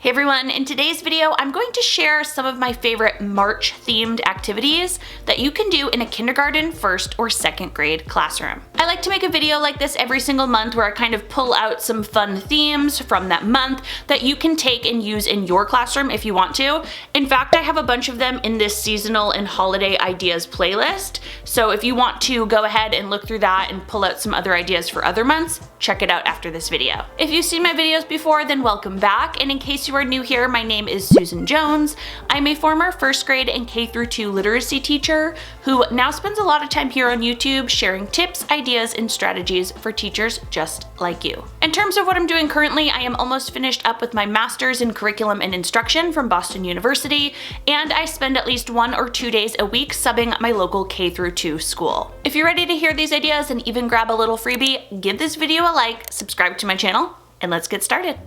Hey everyone, in today's video, I'm going to share some of my favorite March themed activities that you can do in a kindergarten, first, or second grade classroom. I like to make a video like this every single month where I kind of pull out some fun themes from that month that you can take and use in your classroom if you want to. In fact, I have a bunch of them in this seasonal and holiday ideas playlist. So if you want to go ahead and look through that and pull out some other ideas for other months, check it out after this video. If you've seen my videos before, then welcome back. And in case you are new here, my name is Susan Jones. I'm a former first grade and K-2 literacy teacher who now spends a lot of time here on YouTube sharing tips, ideas, and strategies for teachers just like you. In terms of what I'm doing currently, I am almost finished up with my master's in curriculum and instruction from Boston University, and I spend at least 1 or 2 days a week subbing at my local K-2 school. If you're ready to hear these ideas and even grab a little freebie, give this video a like, subscribe to my channel, and let's get started.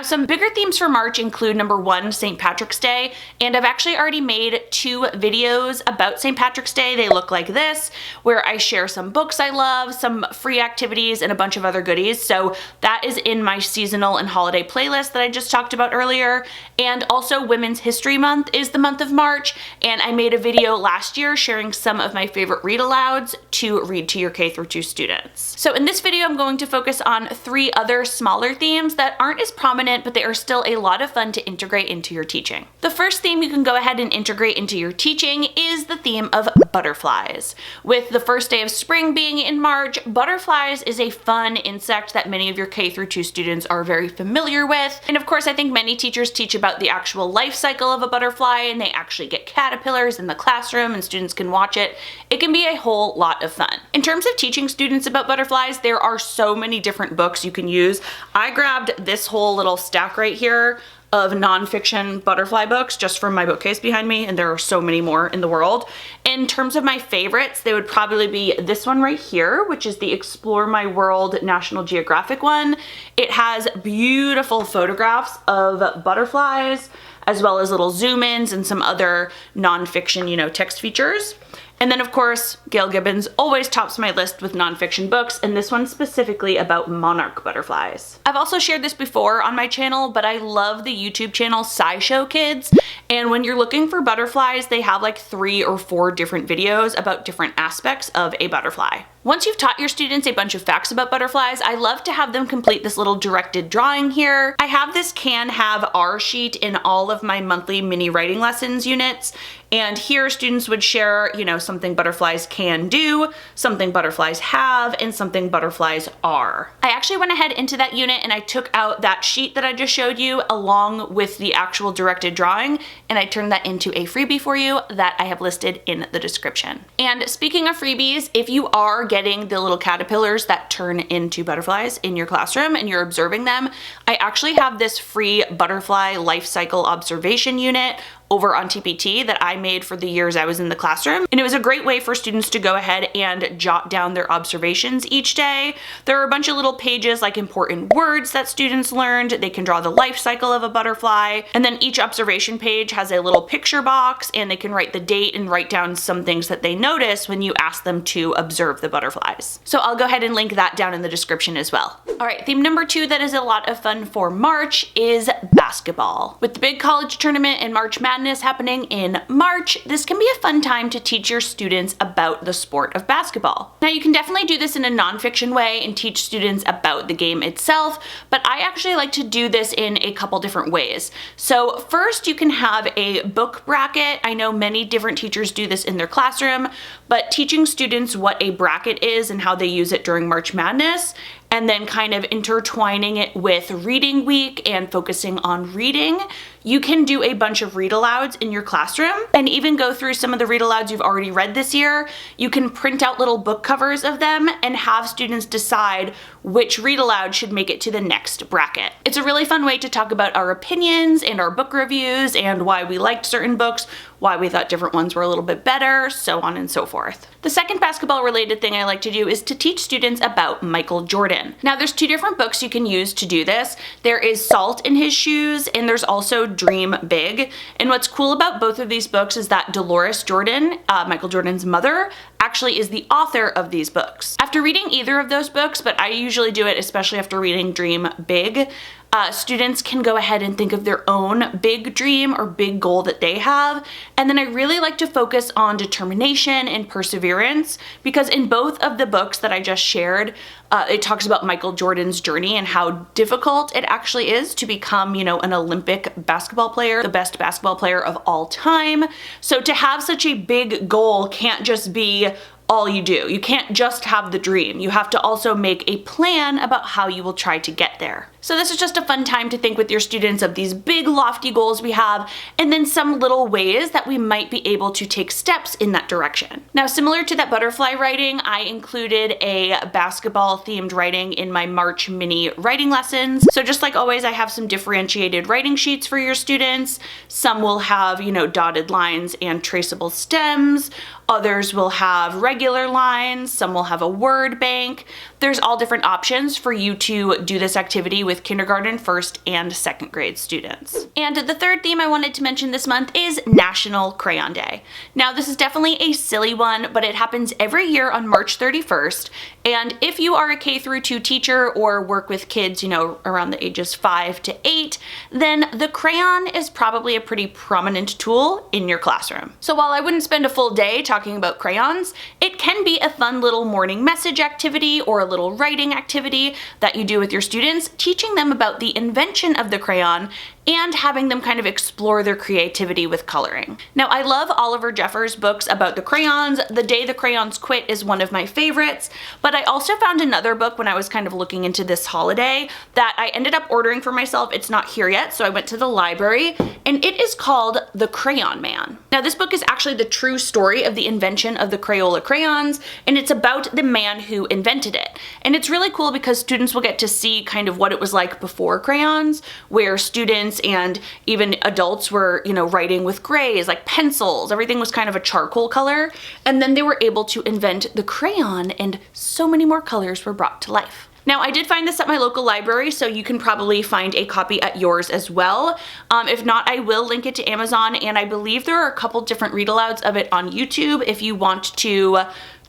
Some bigger themes for March include number 1, St. Patrick's Day, and I've actually already made 2 videos about St. Patrick's Day. They look like this, where I share some books I love, some free activities, and a bunch of other goodies. So that is in my seasonal and holiday playlist that I just talked about earlier. And also Women's History Month is the month of March, and I made a video last year sharing some of my favorite read-alouds to read to your K-2 students. So in this video, I'm going to focus on 3 other smaller themes that aren't as prominent, but they are still a lot of fun to integrate into your teaching. The first theme you can go ahead and integrate into your teaching is the theme of butterflies. With the first day of spring being in March, butterflies is a fun insect that many of your K-2 students are very familiar with. And of course, I think many teachers teach about the actual life cycle of a butterfly, and they actually get caterpillars in the classroom and students can watch it. It can be a whole lot of fun. In terms of teaching students about butterflies, there are so many different books you can use. I grabbed this whole little stack right here of nonfiction butterfly books just from my bookcase behind me, and there are so many more in the world. In terms of my favorites, they would probably be this one right here, which is the Explore My World National Geographic one. It has beautiful photographs of butterflies, as well as little zoom-ins and some other nonfiction, text features. And then of course, Gail Gibbons always tops my list with nonfiction books, and this one's specifically about monarch butterflies. I've also shared this before on my channel, but I love the YouTube channel SciShow Kids, and when you're looking for butterflies, they have like 3 or 4 different videos about different aspects of a butterfly. Once you've taught your students a bunch of facts about butterflies, I love to have them complete this little directed drawing here. I have this Can Have R sheet in all of my monthly mini writing lessons units, and here students would share, something butterflies can do, something butterflies have, and something butterflies are. I actually went ahead into that unit and I took out that sheet that I just showed you along with the actual directed drawing, and I turned that into a freebie for you that I have listed in the description. And speaking of freebies, if you are getting the little caterpillars that turn into butterflies in your classroom and you're observing them, I actually have this free butterfly life cycle observation unit over on TPT that I made for the years I was in the classroom. And it was a great way for students to go ahead and jot down their observations each day. There are a bunch of little pages like important words that students learned. They can draw the life cycle of a butterfly. And then each observation page has a little picture box, and they can write the date and write down some things that they notice when you ask them to observe the butterflies. So I'll go ahead and link that down in the description as well. All right, theme number 2 that is a lot of fun for March is basketball. With the big college tournament and March Madness happening in March, this can be a fun time to teach your students about the sport of basketball. Now, you can definitely do this in a nonfiction way and teach students about the game itself, but I actually like to do this in a couple different ways. So first, you can have a book bracket. I know many different teachers do this in their classroom, but teaching students what a bracket is and how they use it during March Madness, and then kind of intertwining it with reading week and focusing on reading, you can do a bunch of read-alouds in your classroom and even go through some of the read-alouds you've already read this year. You can print out little book covers of them and have students decide which read-aloud should make it to the next bracket. It's a really fun way to talk about our opinions and our book reviews and why we liked certain books, why we thought different ones were a little bit better, so on and so forth. The second basketball related thing I like to do is to teach students about Michael Jordan. Now there's two different books you can use to do this. There is Salt in His Shoes and there's also Dream Big. And what's cool about both of these books is that Dolores Jordan, Michael Jordan's mother, actually is the author of these books. After reading either of those books, but I usually do it especially after reading Dream Big, students can go ahead and think of their own big dream or big goal that they have. And then I really like to focus on determination and perseverance, because in both of the books that I just shared, it talks about Michael Jordan's journey and how difficult it actually is to become, you know, an Olympic basketball player, the best basketball player of all time. So to have such a big goal can't just be all you do. You can't just have the dream. You have to also make a plan about how you will try to get there. So this is just a fun time to think with your students of these big lofty goals we have, and then some little ways that we might be able to take steps in that direction. Now, similar to that butterfly writing, I included a basketball themed writing in my March mini writing lessons. So just like always, I have some differentiated writing sheets for your students. Some will have, you know, dotted lines and traceable stems. Others will have regular lines. Some will have a word bank. There's all different options for you to do this activity with kindergarten, first, and second grade students. And the third theme I wanted to mention this month is National Crayon Day. Now, this is definitely a silly one, but it happens every year on March 31st. And if you are a K-2 teacher or work with kids, you know, around the ages 5 to 8, then the crayon is probably a pretty prominent tool in your classroom. So while I wouldn't spend a full day talking about crayons, it can be a fun little morning message activity or a little writing activity that you do with your students, teaching them about the invention of the crayon and having them kind of explore their creativity with coloring. Now, I love Oliver Jeffers' books about the crayons. The Day the Crayons Quit is one of my favorites, but I also found another book when I was kind of looking into this holiday that I ended up ordering for myself. It's not here yet, so I went to the library, and it is called The Crayon Man. Now, this book is actually the true story of the invention of the Crayola crayons, and it's about the man who invented it. And it's really cool because students will get to see kind of what it was like before crayons, where students and even adults were, you know, writing with grays, like pencils. Everything was kind of a charcoal color. And then they were able to invent the crayon, and so many more colors were brought to life. Now, I did find this at my local library, so you can probably find a copy at yours as well. If not, I will link it to Amazon, and I believe there are a couple different read-alouds of it on YouTube if you want to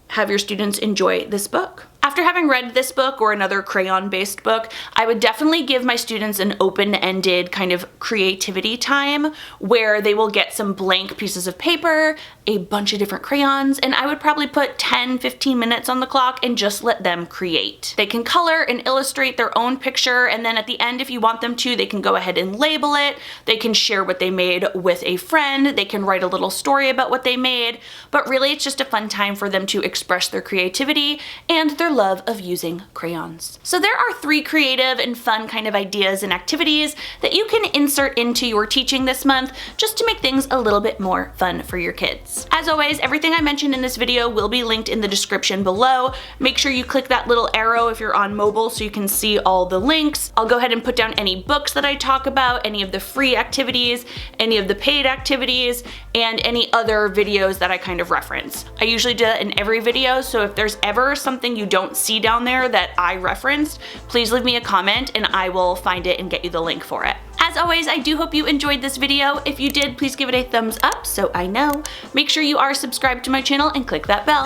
have your students enjoy this book. After having read this book or another crayon-based book, I would definitely give my students an open-ended kind of creativity time where they will get some blank pieces of paper, a bunch of different crayons, and I would probably put 10-15 minutes on the clock and just let them create. They can color and illustrate their own picture, and then at the end, if you want them to, they can go ahead and label it. They can share what they made with a friend. They can write a little story about what they made, but really it's just a fun time for them to express their creativity and their love of using crayons. So there are 3 creative and fun kind of ideas and activities that you can insert into your teaching this month just to make things a little bit more fun for your kids. As always, everything I mentioned in this video will be linked in the description below. Make sure you click that little arrow if you're on mobile so you can see all the links. I'll go ahead and put down any books that I talk about, any of the free activities, any of the paid activities, and any other videos that I kind of reference. I usually do that in every video, so if there's ever something you don't see down there that I referenced, please leave me a comment and I will find it and get you the link for it. As always, I do hope you enjoyed this video. If you did, please give it a thumbs up so I know. Make sure you are subscribed to my channel and click that bell.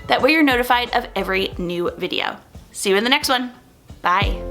That way you're notified of every new video. See you in the next one. Bye.